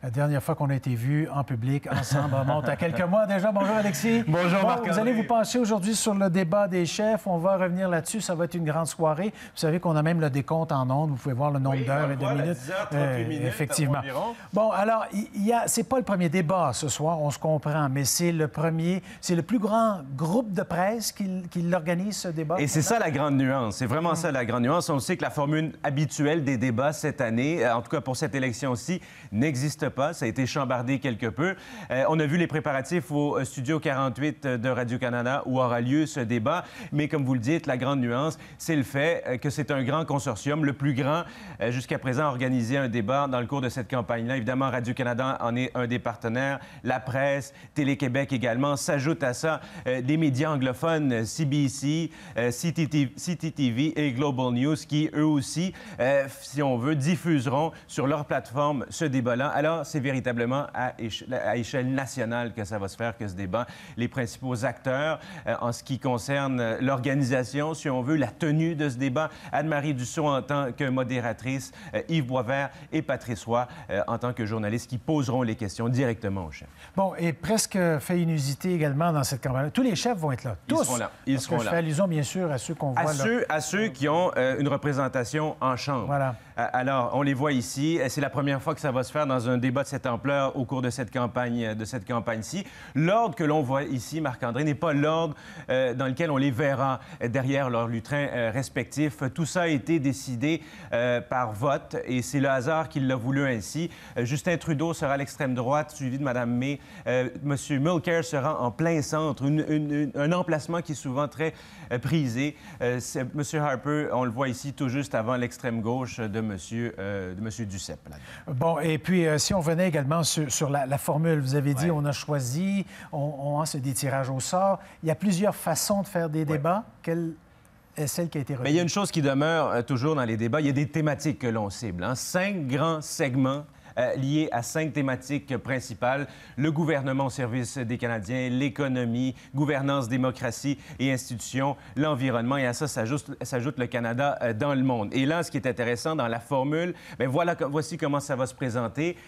La dernière fois qu'on a été vus en public ensemble remonte à quelques mois déjà. Bonjour, Alexis. Bonjour, Marc-André. Vous allez vous pencher aujourd'hui sur le débat des chefs. On va revenir là-dessus. Ça va être une grande soirée. Vous savez qu'on a même le décompte en ondes. Vous pouvez voir le nombre d'heures et de minutes. 10h38 minutes, effectivement. Environ. Bon, alors, c'est pas le premier débat ce soir, on se comprend, mais c'est le plus grand groupe de presse qui l'organise, ce débat. Et c'est ça la grande nuance. C'est vraiment ça la grande nuance. On sait que la formule habituelle des débats cette année, en tout cas pour cette élection-ci, n'existe pas. Ça a été chambardé quelque peu. On a vu les préparatifs au Studio 48 de Radio-Canada où aura lieu ce débat. Mais comme vous le dites, la grande nuance, c'est le fait que c'est un grand consortium, le plus grand jusqu'à présent, à organiser un débat dans le cours de cette campagne-là. Évidemment, Radio-Canada en est un des partenaires. La presse, Télé-Québec également. S'ajoutent à ça des médias anglophones, CBC, CTTV et Global News qui, eux aussi, si on veut, diffuseront sur leur plateforme ce débat-là. Alors, c'est véritablement à échelle nationale que ça va se faire, que ce débat. Les principaux acteurs en ce qui concerne l'organisation, si on veut, la tenue de ce débat. Anne-Marie Dussault en tant que modératrice, Yves Boisvert et Patrice Roy en tant que journalistes qui poseront les questions directement au chef. Bon, et presque fait inusité également dans cette campagne. Tous les chefs vont être là. Tous. Ils seront là. Ils seront là. Je fais allusion, bien sûr, à ceux qu'on voit là. À ceux qui ont une représentation en Chambre. Voilà. Alors, on les voit ici. C'est la première fois que ça va se faire dans un débat de cette ampleur au cours de cette campagne-ci. L'ordre que l'on voit ici, Marc-André, n'est pas l'ordre dans lequel on les verra derrière leurs lutrins respectifs. Tout ça a été décidé par vote et c'est le hasard qui l'a voulu ainsi. Justin Trudeau sera à l'extrême droite, suivi de Mme May. Monsieur Mulcair sera en plein centre, un emplacement qui est souvent très prisé. Monsieur Harper, on le voit ici tout juste avant l'extrême gauche de Monsieur Duceppe. Bon, et puis si on venait également sur la formule, vous avez dit on a choisi, c'est des tirages au sort. Il y a plusieurs façons de faire des débats. Quelle est celle qui a été retenue? Mais il y a une chose qui demeure toujours dans les débats, il y a des thématiques que l'on cible. 5 grands segments liés à 5 thématiques principales. Le gouvernement au service des Canadiens, l'économie, gouvernance, démocratie et institutions, l'environnement. Et à ça s'ajoute le Canada dans le monde. Et là, ce qui est intéressant dans la formule, bien, voici comment ça va se présenter.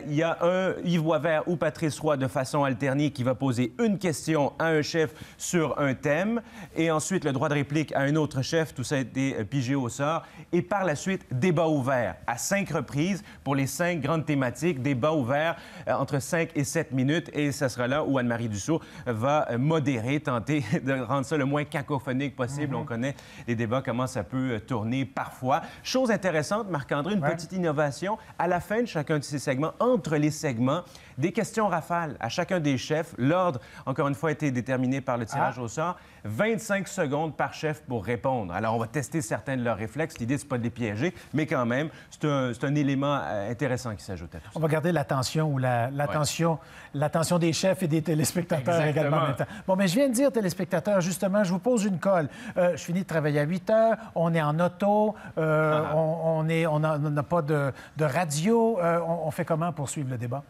Il y a un Yves Boisvert ou Patrice Roy de façon alternée qui va poser une question à un chef sur un thème et ensuite le droit de réplique à un autre chef. Tout ça a été pigé au sort. Et par la suite, débat ouvert à 5 reprises pour les 5 grandes thématiques, débat ouvert entre 5 et 7 minutes. Et ce sera là où Anne-Marie Dussault va modérer, tenter de rendre ça le moins cacophonique possible. On connaît les débats, comment ça peut tourner parfois. Chose intéressante, Marc-André, une petite innovation. À la fin de chacun de ces segments, entre les segments, des questions rafales à chacun des chefs. L'ordre, encore une fois, a été déterminé par le tirage au sort. 25 secondes par chef pour répondre. Alors, on va tester certains de leurs réflexes. L'idée, c'est pas de les piéger, mais quand même, c'est un élément intéressant qui s'ajoute à tout ça. On va garder l'attention ou l'attention des chefs et des téléspectateurs également en même temps. Bon, mais je viens de dire, téléspectateurs, justement, je vous pose une colle. Je finis de travailler à 8 heures, on est en auto, on n'a pas de radio. On fait comment pour suivre le débat?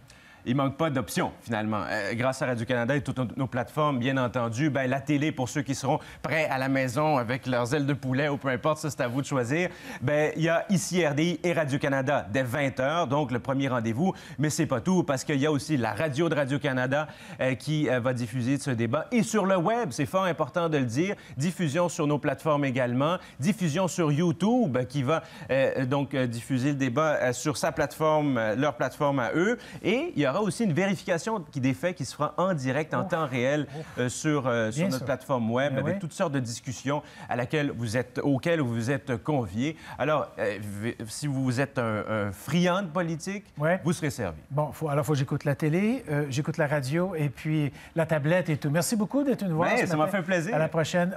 Il manque pas d'options, finalement. Grâce à Radio-Canada et toutes nos plateformes, bien entendu, bien, la télé, pour ceux qui seront prêts à la maison avec leurs ailes de poulet ou peu importe, ça, c'est à vous de choisir. Bien, il y a ici RDI et Radio-Canada dès 20 h, donc le premier rendez-vous. Mais c'est pas tout, parce qu'il y a aussi la radio de Radio-Canada qui va diffuser ce débat. Et sur le web, c'est fort important de le dire, diffusion sur nos plateformes également, diffusion sur YouTube qui va donc diffuser le débat sur sa plateforme, leur plateforme à eux. Et il y aura aussi une vérification des faits qui se fera en direct, en temps réel, sur notre plateforme web, avec toutes sortes de discussions auxquelles vous êtes conviés. Alors, si vous êtes un friand de politique, vous serez servi. Bon, il faut que j'écoute la télé, j'écoute la radio et puis la tablette et tout. Merci beaucoup d'être une voix. Ça m'a fait plaisir. À la prochaine.